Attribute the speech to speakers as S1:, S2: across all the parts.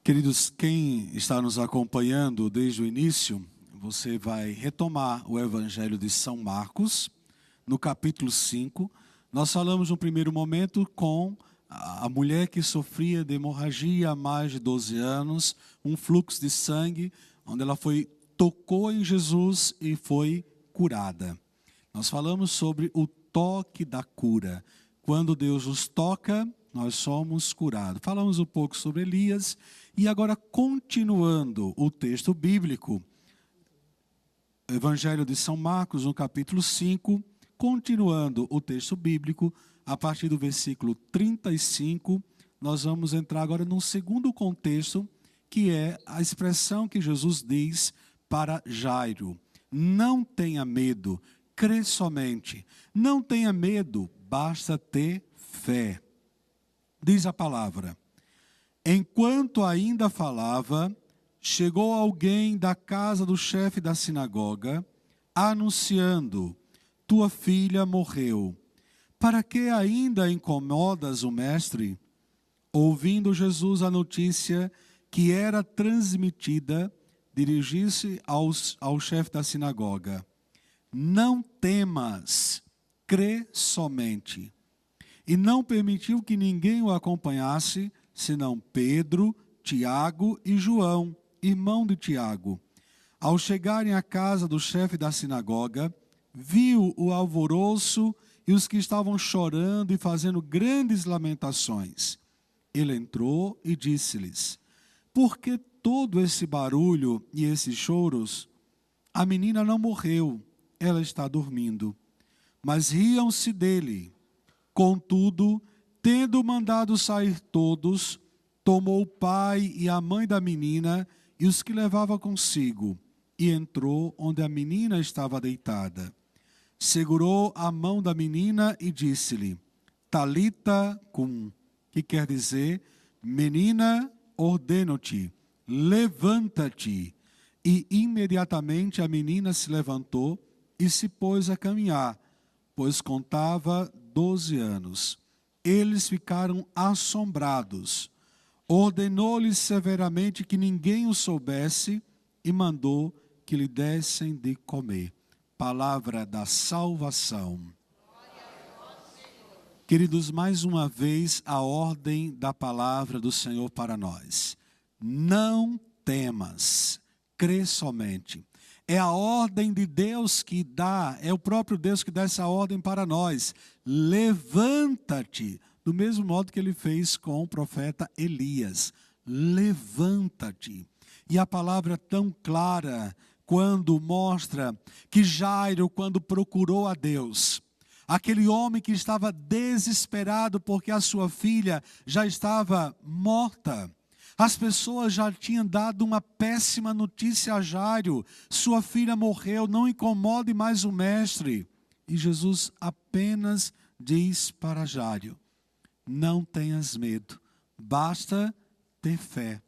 S1: Queridos, quem está nos acompanhando desde o início, você vai retomar o Evangelho de São Marcos, no capítulo 5. Nós falamos no primeiro momento com a mulher que sofria de hemorragia há mais de 12 anos, um fluxo de sangue, onde ela tocou em Jesus e foi curada. Nós falamos sobre o toque da cura. Quando Deus nos toca, nós somos curados. Falamos um pouco sobre Elias e agora, continuando o texto bíblico, Evangelho de São Marcos, no capítulo 5, continuando o texto bíblico, a partir do versículo 35, nós vamos entrar agora num segundo contexto, que é a expressão que Jesus diz para Jairo: não tenha medo, crê somente. Não tenha medo, basta ter fé. Diz a palavra: enquanto ainda falava, chegou alguém da casa do chefe da sinagoga, anunciando: tua filha morreu. Para que ainda incomodas o mestre? Ouvindo Jesus a notícia que era transmitida, dirigiu-se ao chefe da sinagoga: não temas, crê somente. E não permitiu que ninguém o acompanhasse, senão Pedro, Tiago e João, irmão de Tiago. Ao chegarem à casa do chefe da sinagoga, viu o alvoroço e os que estavam chorando e fazendo grandes lamentações. Ele entrou e disse-lhes: por que todo esse barulho e esses choros? A menina não morreu, ela está dormindo. Mas riam-se dele. Contudo, tendo mandado sair todos, tomou o pai e a mãe da menina e os que levava consigo, e entrou onde a menina estava deitada. Segurou a mão da menina e disse-lhe: Talita cum, que quer dizer: menina, ordeno-te, levanta-te. E imediatamente a menina se levantou e se pôs a caminhar, pois contava 12 anos. Eles ficaram assombrados. Ordenou-lhes severamente que ninguém o soubesse e mandou que lhe dessem de comer. Palavra da salvação. Queridos, mais uma vez a ordem da palavra do Senhor para nós: não temas, crê somente. É a ordem de Deus que dá, é o próprio Deus que dá essa ordem para nós. Levanta-te, do mesmo modo que ele fez com o profeta Elias. Levanta-te. E a palavra tão clara, quando mostra que Jairo, quando procurou a Deus, aquele homem que estava desesperado porque a sua filha já estava morta, as pessoas já tinham dado uma péssima notícia a Jairo: sua filha morreu, não incomode mais o mestre. E Jesus apenas diz para Jairo: não tenhas medo, basta ter fé.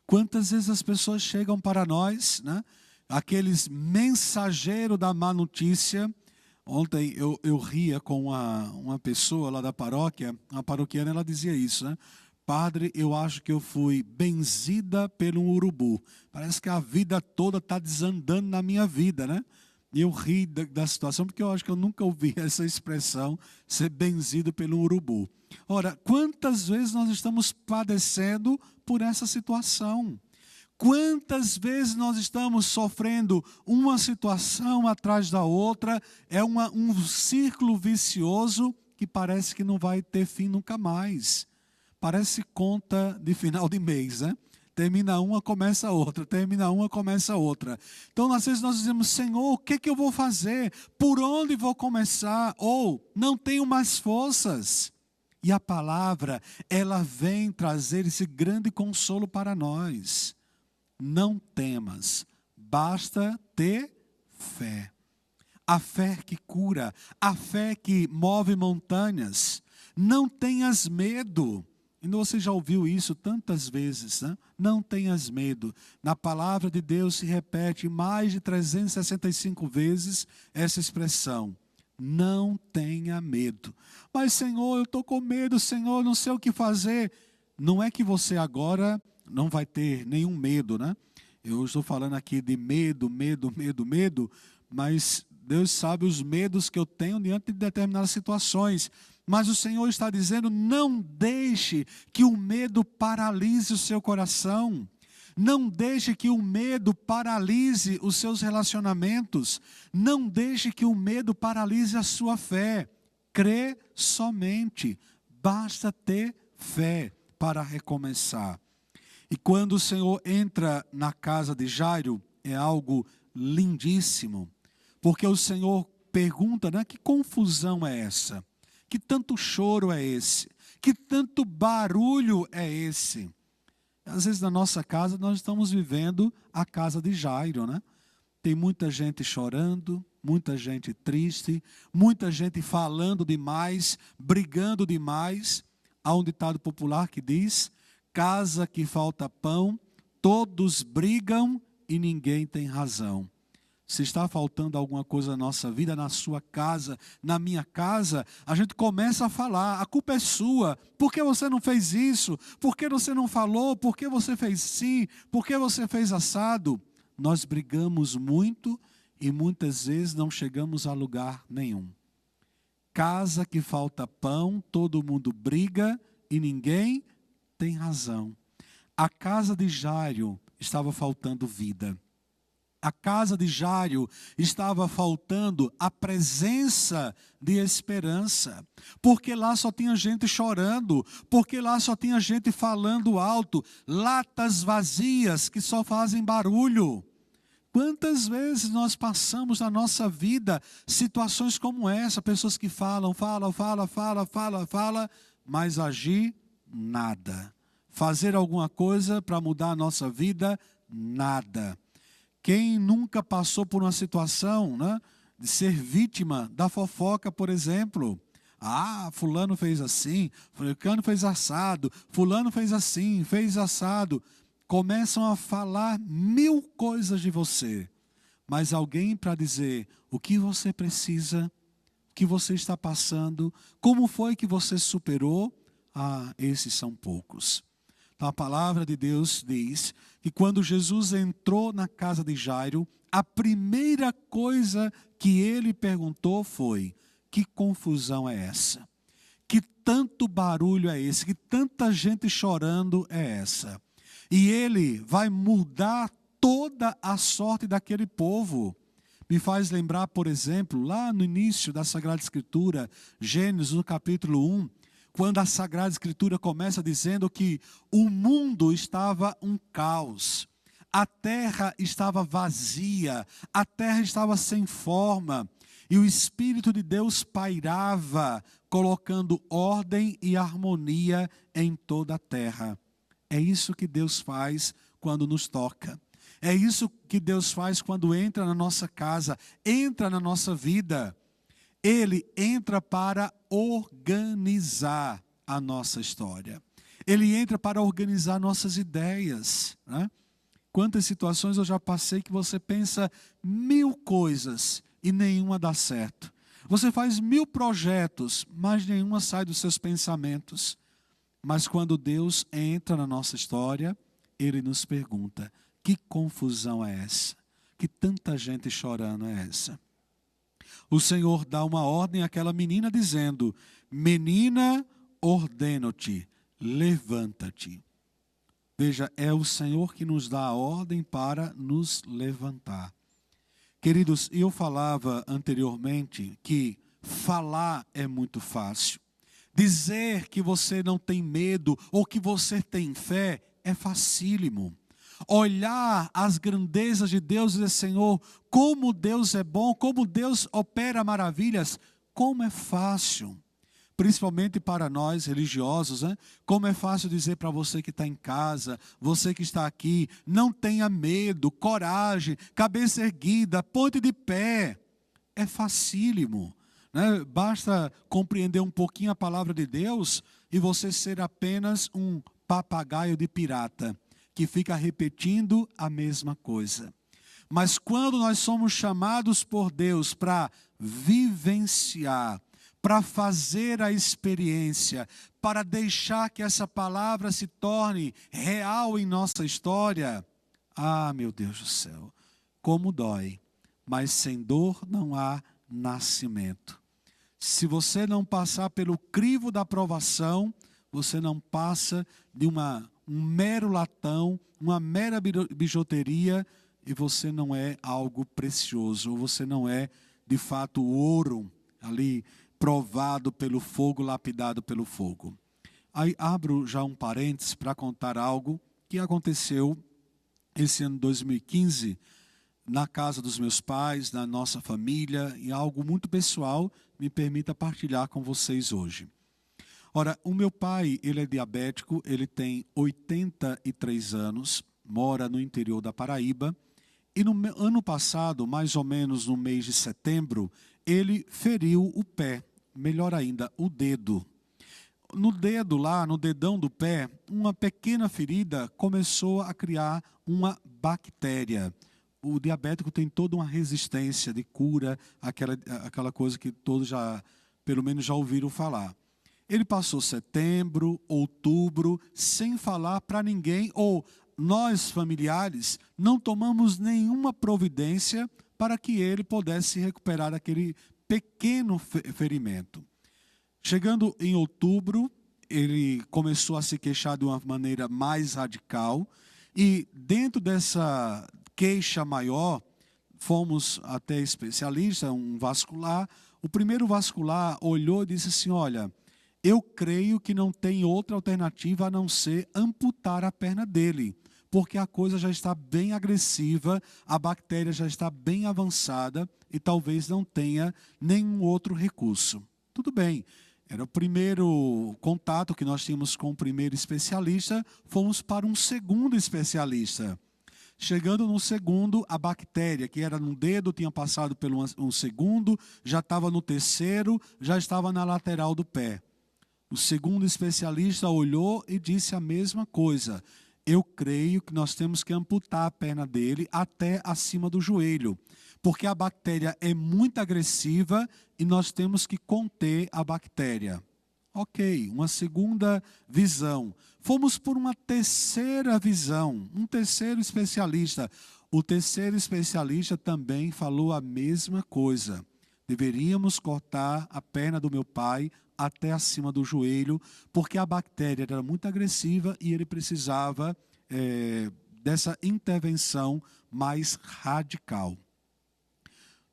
S1: Quantas vezes as pessoas chegam para nós, né? Aqueles mensageiros da má notícia. Ontem eu ria com uma pessoa lá da paróquia, uma paroquiana, ela dizia isso, né? Padre, eu acho que eu fui benzida pelo urubu. Parece que a vida toda está desandando na minha vida, né? E eu ri da situação, porque eu acho que eu nunca ouvi essa expressão, ser benzido pelo urubu. Ora, quantas vezes nós estamos padecendo por essa situação? Quantas vezes nós estamos sofrendo uma situação atrás da outra? É um círculo vicioso que parece que não vai ter fim nunca mais. Parece conta de final de mês, né? Termina uma, começa outra. Termina uma, começa outra. Então, às vezes nós dizemos: Senhor, o que eu vou fazer? Por onde vou começar? Ou, não tenho mais forças. E a palavra, ela vem trazer esse grande consolo para nós. Não temas, basta ter fé. A fé que cura, a fé que move montanhas. Não tenhas medo. E você já ouviu isso tantas vezes, né? Não tenhas medo. Na palavra de Deus se repete mais de 365 vezes essa expressão: não tenha medo. Mas, Senhor, eu estou com medo, Senhor, não sei o que fazer. Não é que você agora não vai ter nenhum medo, né? Eu estou falando aqui de medo, mas Deus sabe os medos que eu tenho diante de determinadas situações. Mas o Senhor está dizendo, não deixe que o medo paralise o seu coração. Não deixe que o medo paralise os seus relacionamentos. Não deixe que o medo paralise a sua fé. Crê somente. Basta ter fé para recomeçar. E quando o Senhor entra na casa de Jairo, é algo lindíssimo. Porque o Senhor pergunta, né, que confusão é essa? Que tanto choro é esse? Que tanto barulho é esse? Às vezes na nossa casa nós estamos vivendo a casa de Jairo, né? Tem muita gente chorando, muita gente triste, muita gente falando demais, brigando demais. Há um ditado popular que diz, casa que falta pão, todos brigam e ninguém tem razão. Se está faltando alguma coisa na nossa vida, na sua casa, na minha casa, a gente começa a falar, a culpa é sua, por que você não fez isso? Por que você não falou? Por que você fez sim? Por que você fez assado? Nós brigamos muito e muitas vezes não chegamos a lugar nenhum. Casa que falta pão, todo mundo briga e ninguém tem razão. A casa de Jairo estava faltando vida. A casa de Jairo estava faltando a presença de esperança, porque lá só tinha gente chorando, porque lá só tinha gente falando alto, latas vazias que só fazem barulho. Quantas vezes nós passamos na nossa vida situações como essa, pessoas que falam, mas agir nada. Fazer alguma coisa para mudar a nossa vida, nada. Quem nunca passou por uma situação, né, de ser vítima da fofoca, por exemplo? Ah, fulano fez assim, fulano fez assado, fulano fez assim, fez assado. Começam a falar 1000 coisas de você. Mas alguém para dizer o que você precisa, o que você está passando, como foi que você superou, esses são poucos. Então, a palavra de Deus diz que quando Jesus entrou na casa de Jairo, a primeira coisa que ele perguntou foi, que confusão é essa? Que tanto barulho é esse? Que tanta gente chorando é essa? E ele vai mudar toda a sorte daquele povo. Me faz lembrar, por exemplo, lá no início da Sagrada Escritura, Gênesis, no capítulo 1, quando a Sagrada Escritura começa dizendo que o mundo estava um caos, a terra estava vazia, a terra estava sem forma, e o Espírito de Deus pairava, colocando ordem e harmonia em toda a terra. É isso que Deus faz quando nos toca. É isso que Deus faz quando entra na nossa casa, entra na nossa vida. Ele entra para organizar a nossa história. Ele entra para organizar nossas ideias, né? Quantas situações eu já passei que você pensa 1000 coisas e nenhuma dá certo. Você faz 1000 projetos, mas nenhuma sai dos seus pensamentos. Mas quando Deus entra na nossa história, Ele nos pergunta, que confusão é essa? Que tanta gente chorando é essa? O Senhor dá uma ordem àquela menina dizendo, menina, ordeno-te, levanta-te. Veja, é o Senhor que nos dá a ordem para nos levantar. Queridos, eu falava anteriormente que falar é muito fácil. Dizer que você não tem medo ou que você tem fé é facílimo. Olhar as grandezas de Deus e dizer, Senhor, como Deus é bom, como Deus opera maravilhas, como é fácil. Principalmente para nós religiosos, né? Como é fácil dizer para você que está em casa, você que está aqui, não tenha medo, coragem, cabeça erguida, ponte de pé. É facílimo, né? Basta compreender um pouquinho a palavra de Deus e você ser apenas um papagaio de pirata, que fica repetindo a mesma coisa. Mas quando nós somos chamados por Deus para vivenciar, para fazer a experiência, para deixar que essa palavra se torne real em nossa história, ah, meu Deus do céu, como dói. Mas sem dor não há nascimento. Se você não passar pelo crivo da provação, você não passa de um mero latão, uma mera bijuteria, e você não é algo precioso, ou você não é, de fato, o ouro ali provado pelo fogo, lapidado pelo fogo. Aí abro já um parênteses para contar algo que aconteceu esse ano 2015, na casa dos meus pais, na nossa família, e algo muito pessoal, me permita partilhar com vocês hoje. Ora, o meu pai, ele é diabético, ele tem 83 anos, mora no interior da Paraíba, e no ano passado, mais ou menos no mês de setembro, ele feriu o pé, melhor ainda, o dedo. No dedo lá, no dedão do pé, uma pequena ferida começou a criar uma bactéria. O diabético tem toda uma resistência de cura, aquela coisa que todos já, pelo menos já ouviram falar. Ele passou setembro, outubro, sem falar para ninguém, ou nós, familiares, não tomamos nenhuma providência para que ele pudesse recuperar aquele pequeno ferimento. Chegando em outubro, ele começou a se queixar de uma maneira mais radical, e dentro dessa queixa maior, fomos até especialista, um vascular. O primeiro vascular olhou e disse assim: olha, eu creio que não tem outra alternativa a não ser amputar a perna dele, porque a coisa já está bem agressiva, a bactéria já está bem avançada e talvez não tenha nenhum outro recurso. Tudo bem, era o primeiro contato que nós tínhamos com o primeiro especialista, fomos para um segundo especialista. Chegando no segundo, a bactéria que era no dedo tinha passado pelo um segundo, já estava no terceiro, já estava na lateral do pé. O segundo especialista olhou e disse a mesma coisa: eu creio que nós temos que amputar a perna dele até acima do joelho, porque a bactéria é muito agressiva e nós temos que conter a bactéria. Ok, uma segunda visão. Fomos por uma terceira visão, um terceiro especialista. O terceiro especialista também falou a mesma coisa. Deveríamos cortar a perna do meu pai até acima do joelho, porque a bactéria era muito agressiva e ele precisava dessa intervenção mais radical.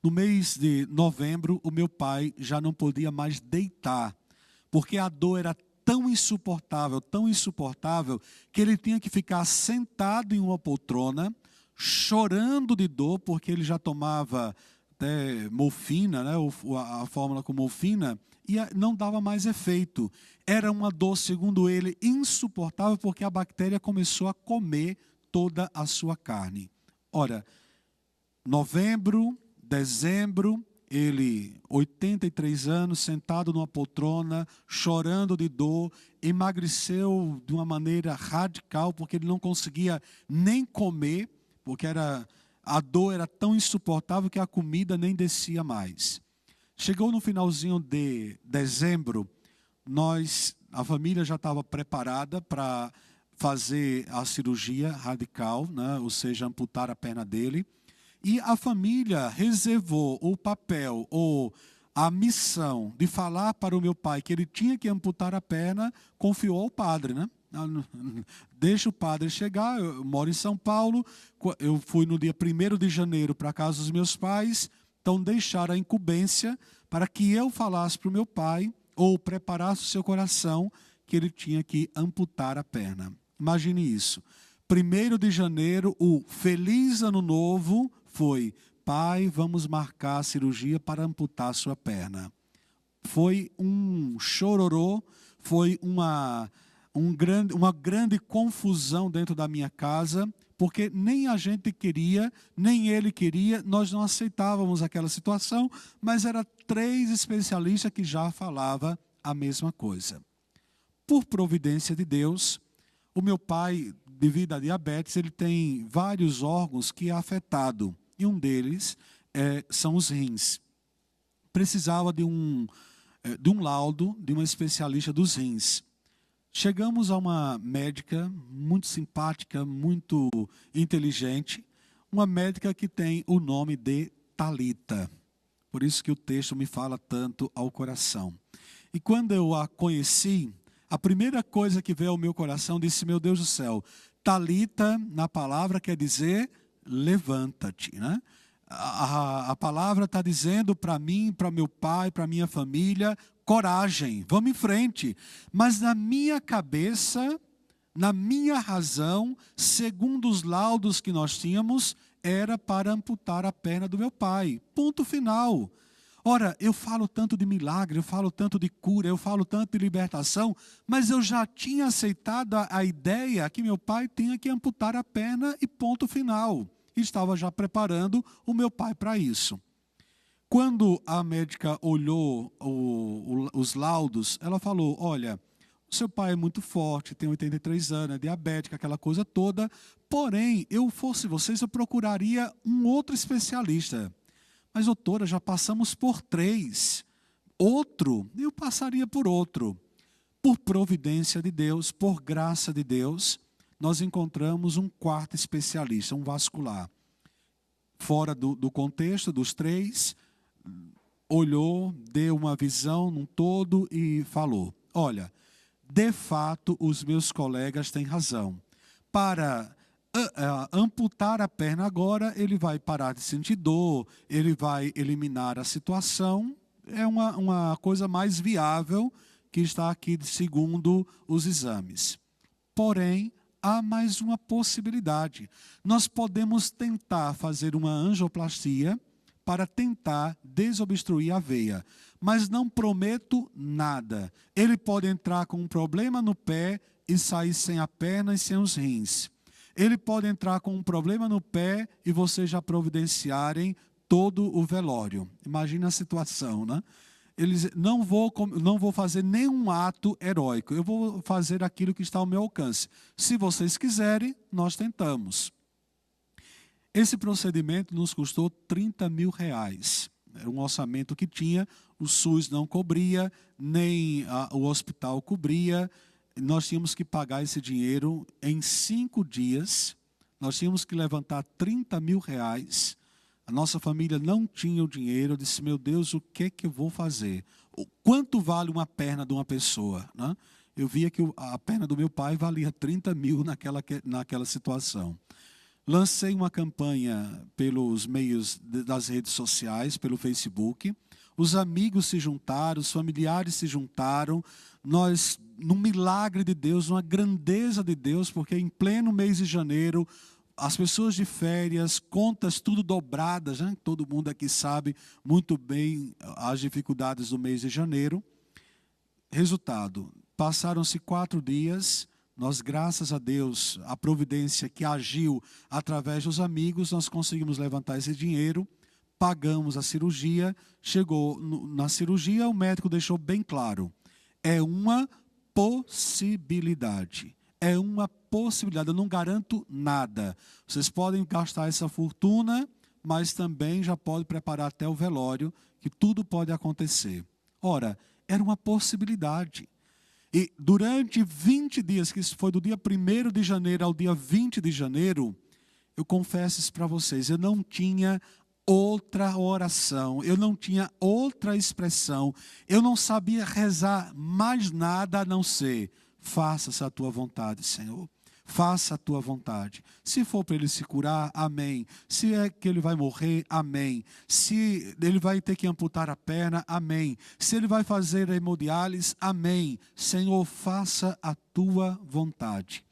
S1: No mês de novembro, o meu pai já não podia mais deitar, porque a dor era tão insuportável, que ele tinha que ficar sentado em uma poltrona, chorando de dor, porque ele já tomava até morfina, né, a fórmula com morfina, e não dava mais efeito. Era uma dor, segundo ele, insuportável, porque a bactéria começou a comer toda a sua carne. Ora, novembro, dezembro, ele, 83 anos, sentado numa poltrona, chorando de dor, emagreceu de uma maneira radical, porque ele não conseguia nem comer, porque a dor era tão insuportável que a comida nem descia mais. Chegou no finalzinho de dezembro, a família já estava preparada para fazer a cirurgia radical, né? Ou seja, amputar a perna dele. E a família reservou o papel ou a missão de falar para o meu pai que ele tinha que amputar a perna, confiou ao padre, né? Deixa o padre chegar. Eu moro em São Paulo, eu fui no dia 1º de janeiro para a casa dos meus pais, então deixaram a incumbência para que eu falasse para o meu pai, ou preparasse o seu coração, que ele tinha que amputar a perna. Imagine isso. 1º de janeiro, o feliz ano novo foi: pai, vamos marcar a cirurgia para amputar a sua perna. Foi um chororô, foi uma grande confusão dentro da minha casa, porque nem a gente queria, nem ele queria, nós não aceitávamos aquela situação, mas eram 3 especialistas que já falavam a mesma coisa. Por providência de Deus, o meu pai, devido à diabetes, ele tem vários órgãos que é afetado, e um deles são os rins. Precisava de de um laudo de uma especialista dos rins. Chegamos a uma médica muito simpática, muito inteligente, uma médica que tem o nome de Talita. Por isso que o texto me fala tanto ao coração. E quando eu a conheci, a primeira coisa que veio ao meu coração, disse: meu Deus do céu, Talita, na palavra, quer dizer levanta-te, né? A palavra está dizendo para mim, para meu pai, para minha família: coragem, vamos em frente. Mas na minha cabeça, na minha razão, segundo os laudos que nós tínhamos, era para amputar a perna do meu pai. Ponto final. Ora, eu falo tanto de milagre, eu falo tanto de cura, eu falo tanto de libertação, mas eu já tinha aceitado a ideia que meu pai tinha que amputar a perna e ponto final. Estava já preparando o meu pai para isso. Quando a médica olhou os laudos, ela falou: olha, o seu pai é muito forte, tem 83 anos, é diabético, aquela coisa toda, porém, eu fosse vocês, eu procuraria um outro especialista. Mas, doutora, já passamos por 3. Outro, eu passaria por outro. Por providência de Deus, por graça de Deus, nós encontramos um 4º especialista, um vascular. Fora do contexto dos 3, olhou, deu uma visão num todo e falou: olha, de fato os meus colegas têm razão. Para amputar a perna agora, ele vai parar de sentir dor, ele vai eliminar a situação, é uma coisa mais viável que está aqui segundo os exames. Porém, há mais uma possibilidade. Nós podemos tentar fazer uma angioplastia para tentar desobstruir a veia, mas não prometo nada. Ele pode entrar com um problema no pé e sair sem a perna e sem os rins. Ele pode entrar com um problema no pé e vocês já providenciarem todo o velório. Imagina a situação, né? Eles: não vou fazer nenhum ato heróico, eu vou fazer aquilo que está ao meu alcance. Se vocês quiserem, nós tentamos. Esse procedimento nos custou R$30 mil. Era um orçamento que tinha, o SUS não cobria, nem o hospital cobria. Nós tínhamos que pagar esse dinheiro em 5 dias. Nós tínhamos que levantar R$30 mil. A nossa família não tinha o dinheiro. Eu disse: meu Deus, o que é que eu vou fazer? Quanto vale uma perna de uma pessoa, né? Eu via que a perna do meu pai valia 30 mil naquela situação. Lancei uma campanha pelos meios das redes sociais, pelo Facebook. Os amigos se juntaram, os familiares se juntaram. Nós, num milagre de Deus, numa grandeza de Deus, porque em pleno mês de janeiro, as pessoas de férias, contas tudo dobradas, né? Todo mundo aqui sabe muito bem as dificuldades do mês de janeiro. Resultado, passaram-se 4 dias, nós, graças a Deus, a providência que agiu através dos amigos, nós conseguimos levantar esse dinheiro, pagamos a cirurgia. Chegou na cirurgia, o médico deixou bem claro: é uma possibilidade. É uma possibilidade, eu não garanto nada. Vocês podem gastar essa fortuna, mas também já pode preparar até o velório, que tudo pode acontecer. Ora, era uma possibilidade. E durante 20 dias, que isso foi do dia 1º de janeiro ao dia 20 de janeiro, eu confesso isso para vocês, eu não tinha outra oração, eu não tinha outra expressão, eu não sabia rezar mais nada a não ser: faça-se a tua vontade, Senhor. Faça a tua vontade. Se for para ele se curar, amém. Se é que ele vai morrer, amém. Se ele vai ter que amputar a perna, amém. Se ele vai fazer a hemodiálise, amém. Senhor, faça a tua vontade.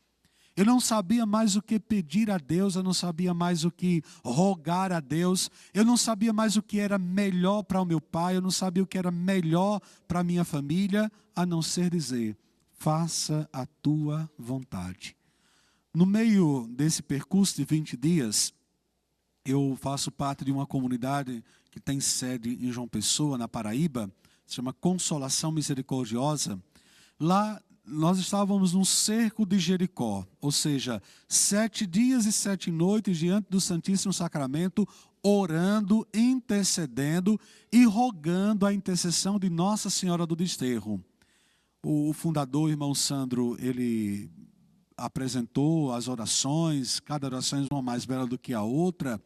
S1: Eu não sabia mais o que pedir a Deus, eu não sabia mais o que rogar a Deus, eu não sabia mais o que era melhor para o meu pai, eu não sabia o que era melhor para a minha família, a não ser dizer: faça a tua vontade. No meio desse percurso de 20 dias, eu faço parte de uma comunidade que tem sede em João Pessoa, na Paraíba, se chama Consolação Misericordiosa. Lá nós estávamos num cerco de Jericó, ou seja, 7 dias e 7 noites diante do Santíssimo Sacramento, orando, intercedendo e rogando a intercessão de Nossa Senhora do Desterro. O fundador, irmão Sandro, ele apresentou as orações, cada oração uma mais bela do que a outra,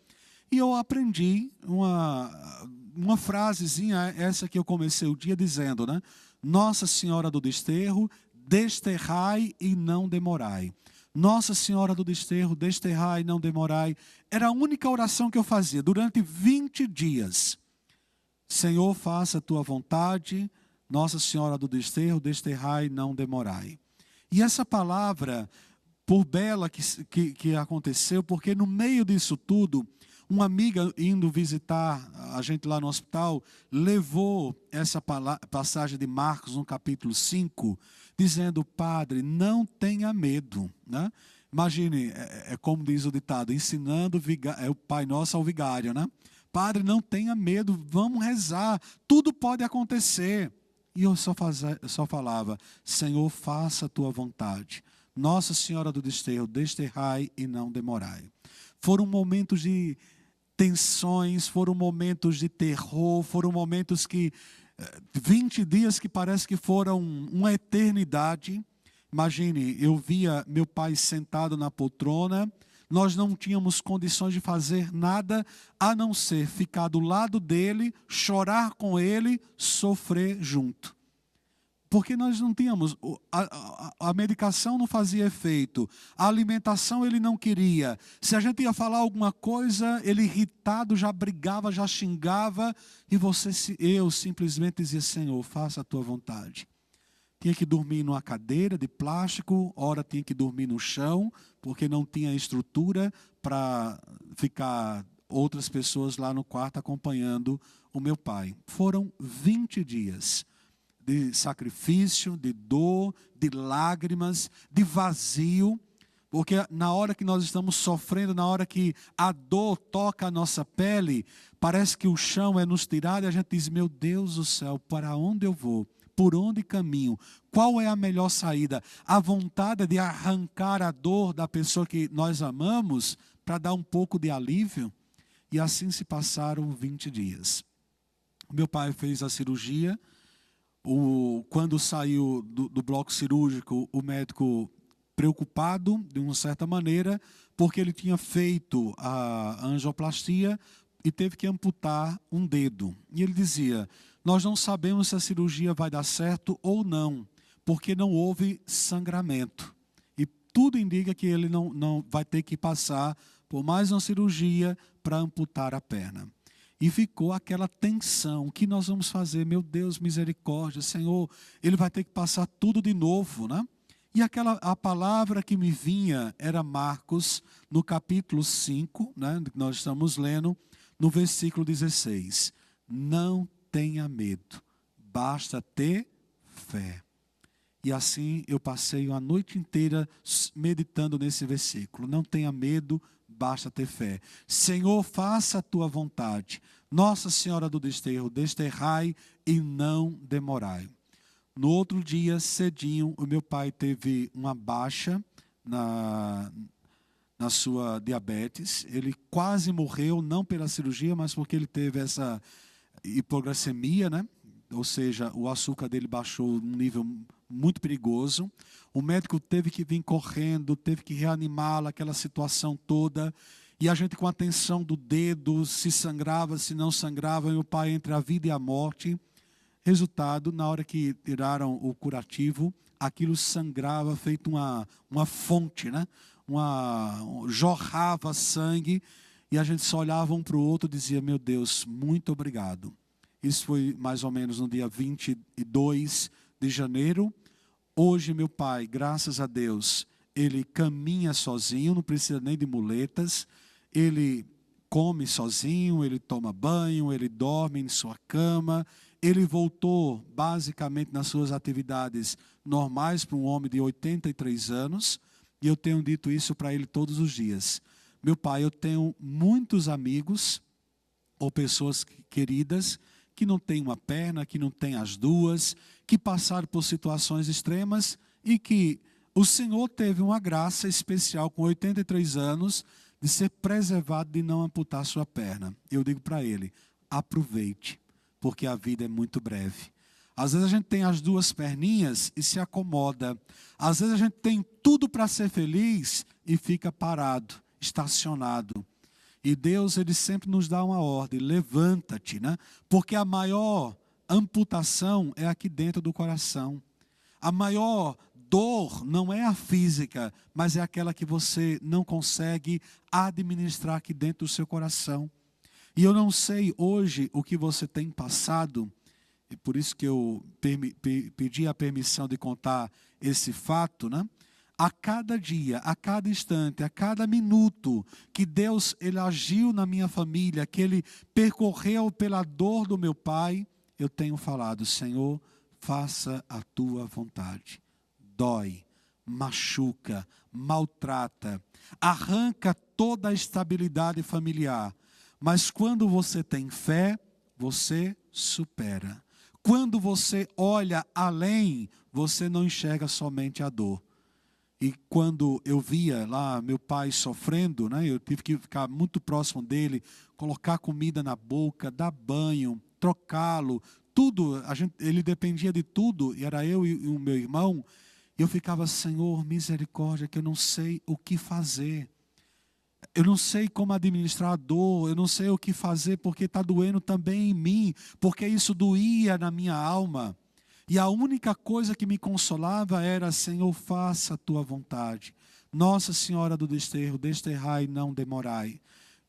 S1: e eu aprendi uma frasezinha, essa que eu comecei o dia dizendo, né? Nossa Senhora do Desterro, desterrai e não demorai. Nossa Senhora do Desterro, desterrai e não demorai. Era a única oração que eu fazia durante 20 dias. Senhor, faça a tua vontade. Nossa Senhora do Desterro, desterrai e não demorai. E essa palavra, por bela que aconteceu, porque no meio disso tudo, uma amiga indo visitar a gente lá no hospital, levou essa passagem de Marcos, no capítulo 5, dizendo, padre, não tenha medo, né? Imagine, é como diz o ditado, ensinando o Pai Nosso ao vigário, né? Padre, não tenha medo, vamos rezar, tudo pode acontecer. E eu só falava, Senhor, faça a tua vontade. Nossa Senhora do Desterro, desterrai e não demorai. Foram momentos de tensões, foram momentos de terror, foram momentos 20 dias que parece que foram uma eternidade. Imagine, eu via meu pai sentado na poltrona, nós não tínhamos condições de fazer nada a não ser ficar do lado dele, chorar com ele, sofrer junto. Porque nós não tínhamos, a medicação não fazia efeito, a alimentação ele não queria. Se a gente ia falar alguma coisa, ele irritado já brigava, já xingava, e eu simplesmente dizia, Senhor, faça a tua vontade. Tinha que dormir numa cadeira de plástico, ora tinha que dormir no chão, porque não tinha estrutura para ficar outras pessoas lá no quarto acompanhando o meu pai. Foram 20 dias de sacrifício, de dor, de lágrimas, de vazio, porque na hora que nós estamos sofrendo, na hora que a dor toca a nossa pele, parece que o chão é nos tirado e a gente diz, meu Deus do céu, para onde eu vou? Por onde caminho? Qual é a melhor saída? A vontade de arrancar a dor da pessoa que nós amamos para dar um pouco de alívio? E assim se passaram 20 dias. Meu pai fez a cirurgia. Quando saiu do bloco cirúrgico, o médico preocupado, de uma certa maneira, porque ele tinha feito a angioplastia e teve que amputar um dedo. E ele dizia, nós não sabemos se a cirurgia vai dar certo ou não, porque não houve sangramento. E tudo indica que ele não vai ter que passar por mais uma cirurgia para amputar a perna. E ficou aquela tensão, o que nós vamos fazer? Meu Deus, misericórdia, Senhor, ele vai ter que passar tudo de novo, né? E a palavra que me vinha era Marcos, no capítulo 5, né, que nós estamos lendo, no versículo 16. Não tenha medo, basta ter fé. E assim eu passei a noite inteira meditando nesse versículo. Não tenha medo, basta ter fé. Senhor, faça a tua vontade. Nossa Senhora do Desterro, desterrai e não demorai. No outro dia, cedinho, o meu pai teve uma baixa na sua diabetes. Ele quase morreu, não pela cirurgia, mas porque ele teve essa hipoglicemia, né? Ou seja, o açúcar dele baixou num nível muito perigoso. O médico teve que vir correndo, teve que reanimá-lo, aquela situação toda. E a gente com a tensão do dedo, se sangrava, se não sangrava, meu pai entre a vida e a morte. Resultado, na hora que tiraram o curativo, aquilo sangrava feito uma fonte, né? Jorrava sangue, e a gente só olhava um para o outro e dizia, meu Deus, muito obrigado. Isso foi mais ou menos no dia 22 de janeiro. Hoje, meu pai, graças a Deus, ele caminha sozinho, não precisa nem de muletas. Ele come sozinho, ele toma banho, ele dorme em sua cama. Ele voltou basicamente nas suas atividades normais para um homem de 83 anos. E eu tenho dito isso para ele todos os dias. Meu pai, eu tenho muitos amigos ou pessoas queridas que não têm uma perna, que não têm as duas, que passaram por situações extremas e que O Senhor teve uma graça especial com 83 anos de ser preservado de não amputar sua perna. Eu digo para ele, aproveite, porque a vida é muito breve. Às vezes a gente tem as duas perninhas e se acomoda. Às vezes a gente tem tudo para ser feliz e fica parado, estacionado. E Deus, Ele sempre nos dá uma ordem, levanta-te, né? Porque a maior amputação é aqui dentro do coração. A maior dor não é a física, mas é aquela que você não consegue administrar aqui dentro do seu coração. E eu não sei hoje o que você tem passado, e por isso que eu pedi a permissão de contar esse fato, né? A cada dia, a cada instante, a cada minuto que Deus ele agiu na minha família, que Ele percorreu pela dor do meu pai, eu tenho falado, Senhor, faça a Tua vontade. Dói, machuca, maltrata, arranca toda a estabilidade familiar. Mas quando você tem fé, você supera. Quando você olha além, você não enxerga somente a dor. E quando eu via lá meu pai sofrendo, né, eu tive que ficar muito próximo dele, colocar comida na boca, dar banho, trocá-lo, tudo, ele dependia de tudo, e era eu e o meu irmão, e eu ficava, Senhor, misericórdia, que eu não sei o que fazer. Eu não sei como administrar a dor, eu não sei o que fazer porque está doendo também em mim, porque isso doía na minha alma. E a única coisa que me consolava era, Senhor, faça a Tua vontade. Nossa Senhora do Desterro, desterrai e não demorai.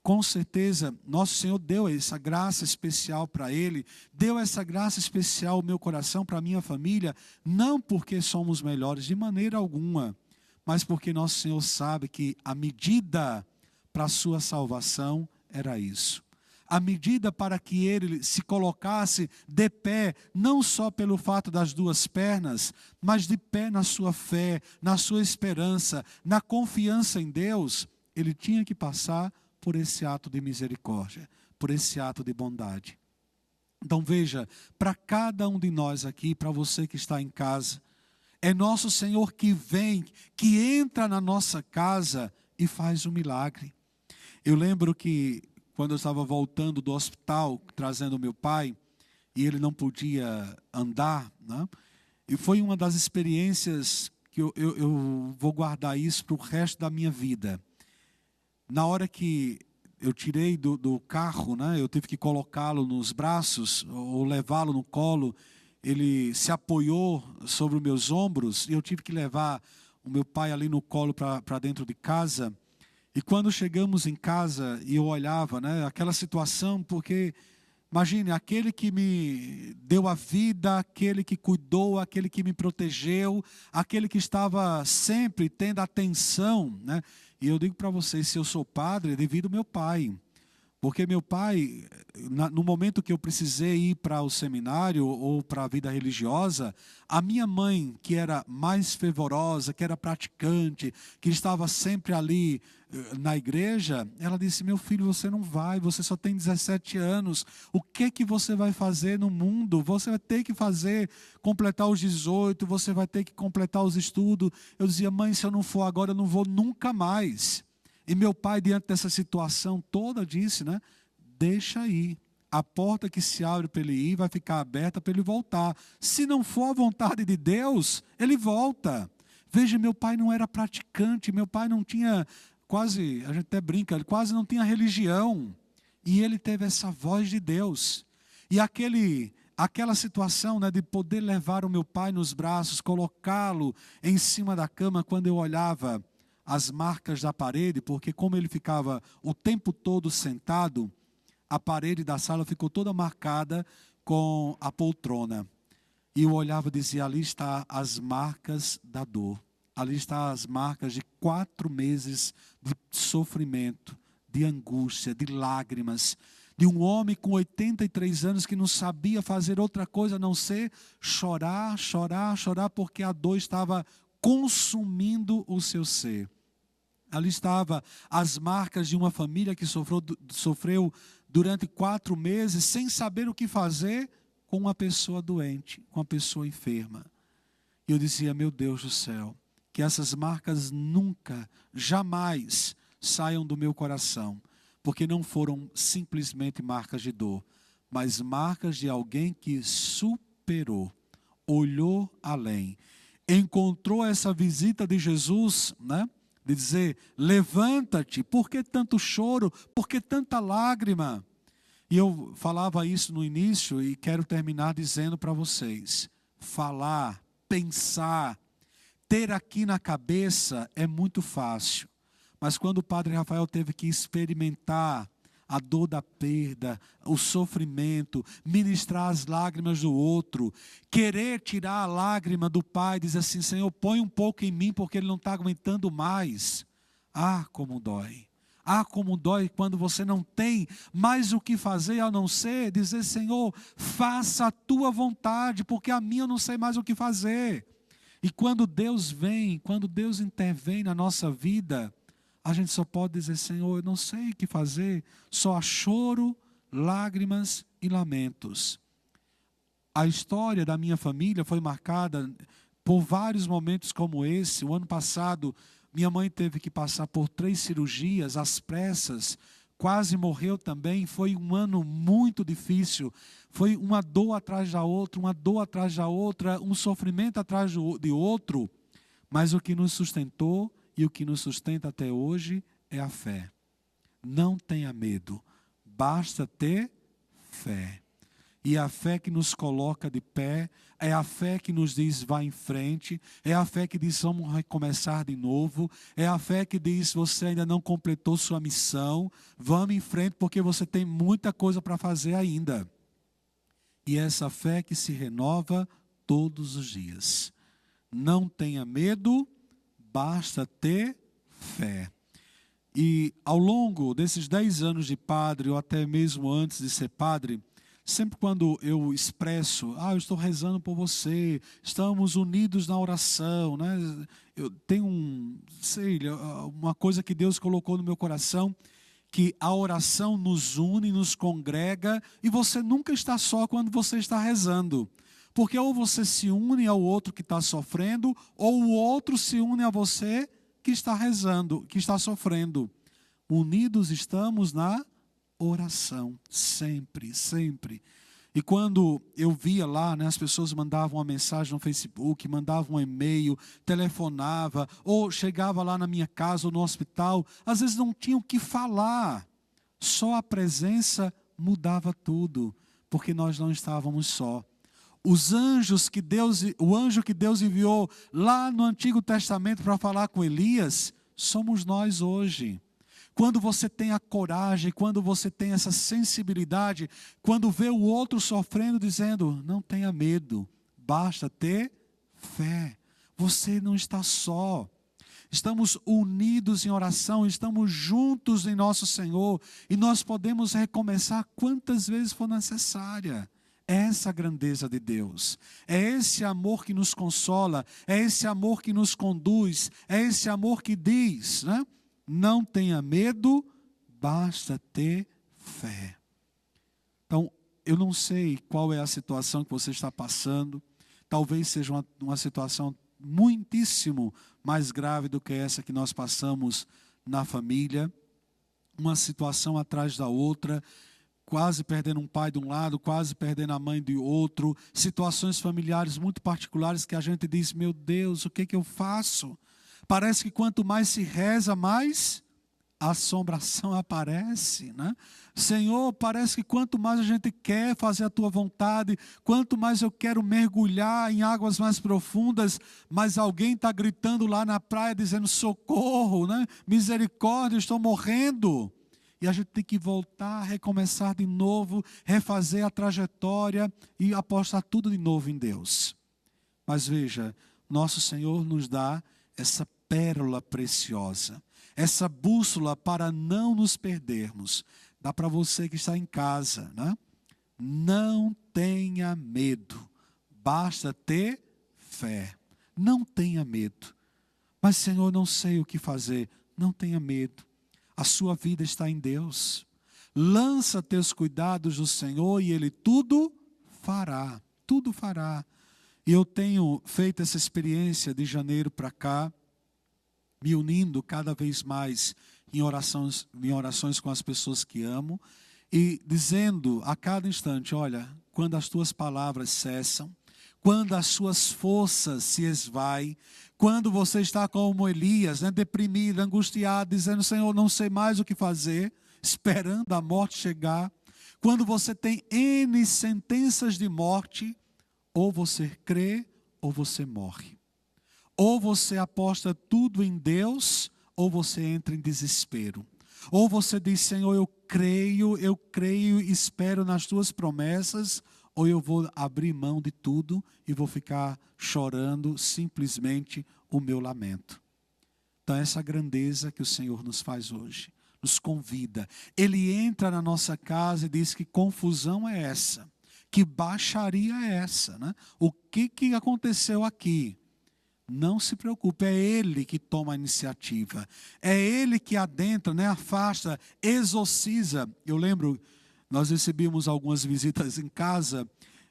S1: Com certeza, nosso Senhor deu essa graça especial para ele, deu essa graça especial ao meu coração, para a minha família, não porque somos melhores de maneira alguma, mas porque nosso Senhor sabe que a medida para a sua salvação era isso. A medida para que ele se colocasse de pé, não só pelo fato das duas pernas, mas de pé na sua fé, na sua esperança, na confiança em Deus, ele tinha que passar por esse ato de misericórdia, por esse ato de bondade. Então veja, para cada um de nós aqui, para você que está em casa, é nosso Senhor que vem, que entra na nossa casa e faz um milagre. Eu lembro que quando eu estava voltando do hospital, trazendo meu pai, e ele não podia andar, né? E foi uma das experiências que eu vou guardar isso para o resto da minha vida. Na hora que eu tirei do carro, né, eu tive que colocá-lo nos braços, ou levá-lo no colo, ele se apoiou sobre os meus ombros, e eu tive que levar o meu pai ali no colo para dentro de casa. E quando chegamos em casa e eu olhava, né, aquela situação, porque imagine, aquele que me deu a vida, aquele que cuidou, aquele que me protegeu, aquele que estava sempre tendo atenção, né? E eu digo para vocês, se eu sou padre, é devido ao meu pai. Porque meu pai, no momento que eu precisei ir para o seminário ou para a vida religiosa, a minha mãe, que era mais fervorosa, que era praticante, que estava sempre ali na igreja, ela disse, meu filho, você não vai, você só tem 17 anos, o que você vai fazer no mundo? Você vai ter que completar os 18, você vai ter que completar os estudos. Eu dizia, mãe, se eu não for agora, eu não vou nunca mais. E meu pai, diante dessa situação toda, disse, né? Deixa ir. A porta que se abre para ele ir vai ficar aberta para ele voltar. Se não for a vontade de Deus, ele volta. Veja, meu pai não era praticante, meu pai não tinha quase, a gente até brinca, ele quase não tinha religião. E ele teve essa voz de Deus. E aquela situação, né, de poder levar o meu pai nos braços, colocá-lo em cima da cama quando eu olhava as marcas da parede, porque como ele ficava o tempo todo sentado, a parede da sala ficou toda marcada com a poltrona. E eu olhava e dizia, ali está as marcas da dor. Ali estão as marcas de 4 meses de sofrimento, de angústia, de lágrimas, de um homem com 83 anos que não sabia fazer outra coisa a não ser chorar, chorar, chorar, porque a dor estava consumindo o seu ser. Ali estavam as marcas de uma família que sofreu durante 4 meses sem saber o que fazer com uma pessoa doente, com uma pessoa enferma. E eu dizia, meu Deus do céu, que essas marcas nunca, jamais saiam do meu coração, porque não foram simplesmente marcas de dor, mas marcas de alguém que superou, olhou além, encontrou essa visita de Jesus, né? De dizer, levanta-te, por que tanto choro, por que tanta lágrima? E eu falava isso no início e quero terminar dizendo para vocês, falar, pensar, ter aqui na cabeça é muito fácil, mas quando o Padre Rafael teve que experimentar a dor da perda, o sofrimento, ministrar as lágrimas do outro, querer tirar a lágrima do pai, dizer assim, Senhor, põe um pouco em mim, porque ele não está aguentando mais. Ah, como dói. Ah, como dói quando você não tem mais o que fazer, a não ser dizer, Senhor, faça a tua vontade, porque a minha eu não sei mais o que fazer. E quando Deus vem, quando Deus intervém na nossa vida, a gente só pode dizer, Senhor, eu não sei o que fazer, só há choro, lágrimas e lamentos. A história da minha família foi marcada por vários momentos como esse. O ano passado, minha mãe teve que passar por 3 cirurgias, às pressas, quase morreu também. Foi um ano muito difícil, foi uma dor atrás da outra, uma dor atrás da outra, um sofrimento atrás de outro, mas o que nos sustentou, e o que nos sustenta até hoje é a fé. Não tenha medo, basta ter fé. E a fé que nos coloca de pé, é a fé que nos diz vá em frente, é a fé que diz vamos recomeçar de novo, é a fé que diz você ainda não completou sua missão, vamos em frente porque você tem muita coisa para fazer ainda. E é essa fé que se renova todos os dias. Não tenha medo, basta ter fé. E ao longo desses 10 anos de padre, ou até mesmo antes de ser padre, sempre quando eu expresso, eu estou rezando por você, estamos unidos na oração, né? Eu tenho uma coisa que Deus colocou no meu coração, que a oração nos une, nos congrega, e você nunca está só quando você está rezando. Porque ou você se une ao outro que está sofrendo, ou o outro se une a você que está rezando, que está sofrendo. Unidos estamos na oração, sempre, sempre. E quando eu via lá, né, as pessoas mandavam uma mensagem no Facebook, mandavam um e-mail, telefonava, ou chegava lá na minha casa ou no hospital, às vezes não tinham o que falar. Só a presença mudava tudo, porque nós não estávamos só. Os anjos que o anjo que Deus enviou lá no Antigo Testamento para falar com Elias, somos nós hoje. Quando você tem a coragem, quando você tem essa sensibilidade, quando vê o outro sofrendo, dizendo, não tenha medo, basta ter fé. Você não está só. Estamos unidos em oração, estamos juntos em nosso Senhor, e nós podemos recomeçar quantas vezes for necessária. É essa a grandeza de Deus, é esse amor que nos consola, é esse amor que nos conduz, é esse amor que diz, né? Não tenha medo, basta ter fé. Então, eu não sei qual é a situação que você está passando, talvez seja uma situação muitíssimo mais grave do que essa que nós passamos na família, uma situação atrás da outra, quase perdendo um pai de um lado, quase perdendo a mãe do outro, situações familiares muito particulares que a gente diz, meu Deus, o que eu faço? Parece que quanto mais se reza, mais a assombração aparece, né? Senhor, parece que quanto mais a gente quer fazer a tua vontade, quanto mais eu quero mergulhar em águas mais profundas, mas alguém está gritando lá na praia dizendo socorro, né? Misericórdia, estou morrendo. E a gente tem que voltar, recomeçar de novo, refazer a trajetória e apostar tudo de novo em Deus. Mas veja, nosso Senhor nos dá essa pérola preciosa, essa bússola para não nos perdermos. Dá para você que está em casa, né? Não tenha medo, basta ter fé. Não tenha medo. Mas Senhor, não sei o que fazer. Não tenha medo. A sua vida está em Deus. Lança teus cuidados no Senhor e Ele tudo fará. Tudo fará. E eu tenho feito essa experiência de janeiro para cá. me unindo cada vez mais em orações com as pessoas que amo, e dizendo a cada instante, olha, quando as tuas palavras cessam, quando as suas forças se esvaem, quando você está como Elias, né, deprimido, angustiado, dizendo, Senhor, não sei mais o que fazer, esperando a morte chegar, quando você tem N sentenças de morte, ou você crê ou você morre. Ou você aposta tudo em Deus, ou você entra em desespero. Ou você diz, Senhor, eu creio, espero nas tuas promessas, ou eu vou abrir mão de tudo e vou ficar chorando simplesmente o meu lamento. Então essa grandeza que o Senhor nos faz hoje, nos convida. Ele entra na nossa casa e diz que confusão é essa, que baixaria é essa, né? O que aconteceu aqui? Não se preocupe, é Ele que toma a iniciativa. É Ele que adentra, né, afasta, exorciza. Eu lembro, nós recebíamos algumas visitas em casa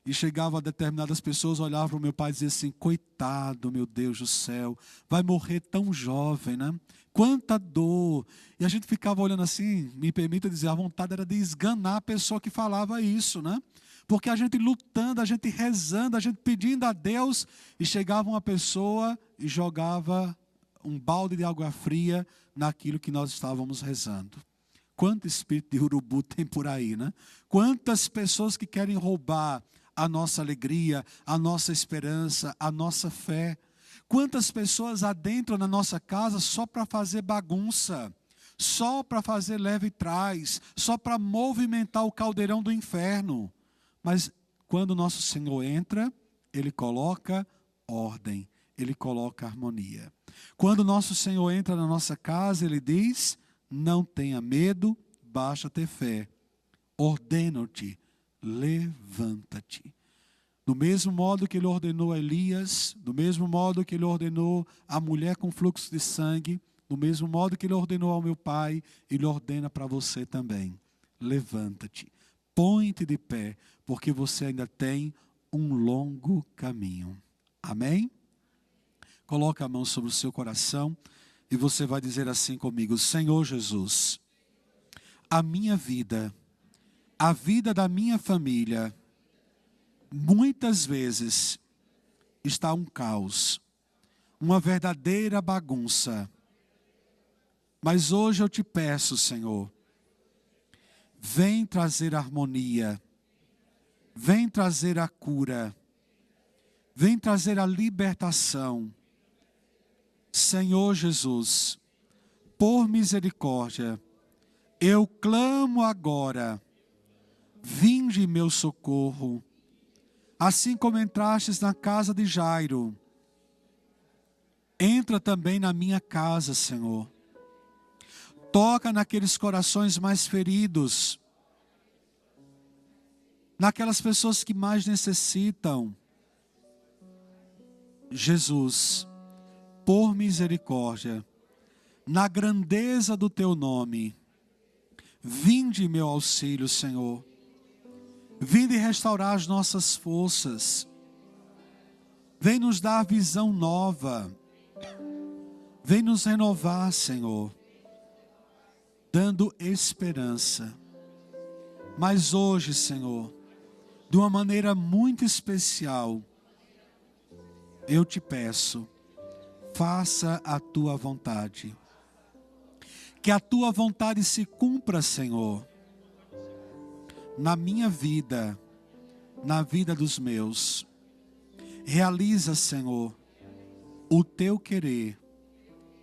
S1: e chegavam determinadas pessoas, olhavam para o meu pai e diziam assim, coitado, meu Deus do céu, vai morrer tão jovem, né? Quanta dor. E a gente ficava olhando assim, me permita dizer, a vontade era de esganar a pessoa que falava isso, né? Porque a gente lutando, a gente rezando, a gente pedindo a Deus, e chegava uma pessoa e jogava um balde de água fria naquilo que nós estávamos rezando. Quanto espírito de urubu tem por aí, né? Quantas pessoas que querem roubar a nossa alegria, a nossa esperança, a nossa fé. Quantas pessoas adentram na nossa casa só para fazer bagunça, só para fazer leve trás, só para movimentar o caldeirão do inferno. Mas quando o nosso Senhor entra, Ele coloca ordem, Ele coloca harmonia. Quando o nosso Senhor entra na nossa casa, Ele diz, não tenha medo, basta ter fé. Ordeno-te, levanta-te. Do mesmo modo que Ele ordenou a Elias, do mesmo modo que Ele ordenou a mulher com fluxo de sangue, do mesmo modo que Ele ordenou ao meu pai, Ele ordena para você também. Levanta-te, põe-te de pé, porque você ainda tem um longo caminho. Amém? Coloca a mão sobre o seu coração e você vai dizer assim comigo, Senhor Jesus, a minha vida, a vida da minha família, muitas vezes está um caos, uma verdadeira bagunça. Mas hoje eu te peço, Senhor, vem trazer harmonia, vem trazer a cura, vem trazer a libertação. Senhor Jesus, por misericórdia, eu clamo agora, vinde meu socorro. Assim como entrastes na casa de Jairo, entra também na minha casa, Senhor. Toca naqueles corações mais feridos, naquelas pessoas que mais necessitam. Jesus, por misericórdia, na grandeza do teu nome, vinde meu auxílio, Senhor. Vinde restaurar as nossas forças. Vem nos dar visão nova. Vem nos renovar, Senhor, dando esperança. Mas hoje, Senhor, de uma maneira muito especial, eu te peço, faça a tua vontade. Que a tua vontade se cumpra, Senhor, na minha vida, na vida dos meus. Realiza, Senhor, o teu querer,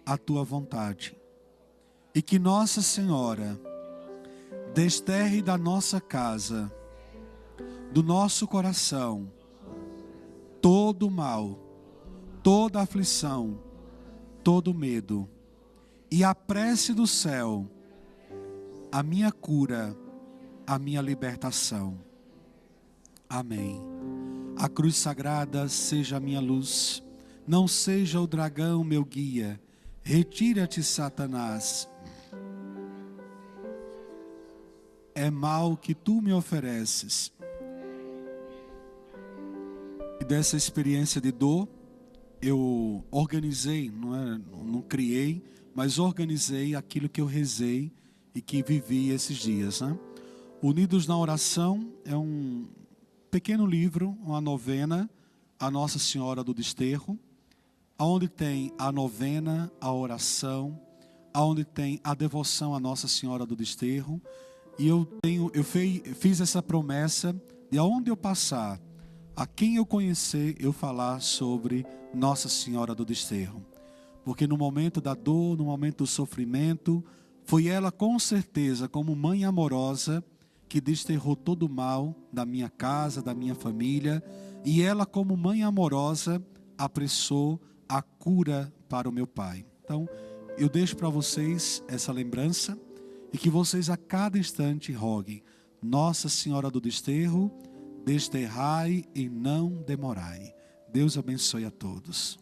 S1: a tua vontade. E que Nossa Senhora desterre da nossa casa, do nosso coração, todo o mal, toda a aflição, todo o medo. E apresse do céu a minha cura, a minha libertação. Amém. A cruz sagrada seja a minha luz, não seja o dragão meu guia. Retira-te, Satanás. É mal que tu me ofereces. E dessa experiência de dor, eu organizei, não criei, mas organizei aquilo que eu rezei e que vivi esses dias, né? Unidos na Oração é um pequeno livro, uma novena a Nossa Senhora do Desterro, onde tem a novena, a oração, onde tem a devoção à Nossa Senhora do Desterro. E eu fiz essa promessa de aonde eu passar, a quem eu conhecer, eu falar sobre Nossa Senhora do Desterro. Porque no momento da dor, no momento do sofrimento, foi ela com certeza, como mãe amorosa, que desterrou todo o mal da minha casa, da minha família. E ela, como mãe amorosa, apressou a cura para o meu pai. Então, eu deixo para vocês essa lembrança e que vocês a cada instante roguem: Nossa Senhora do Desterro, desterrai e não demorai. Deus abençoe a todos.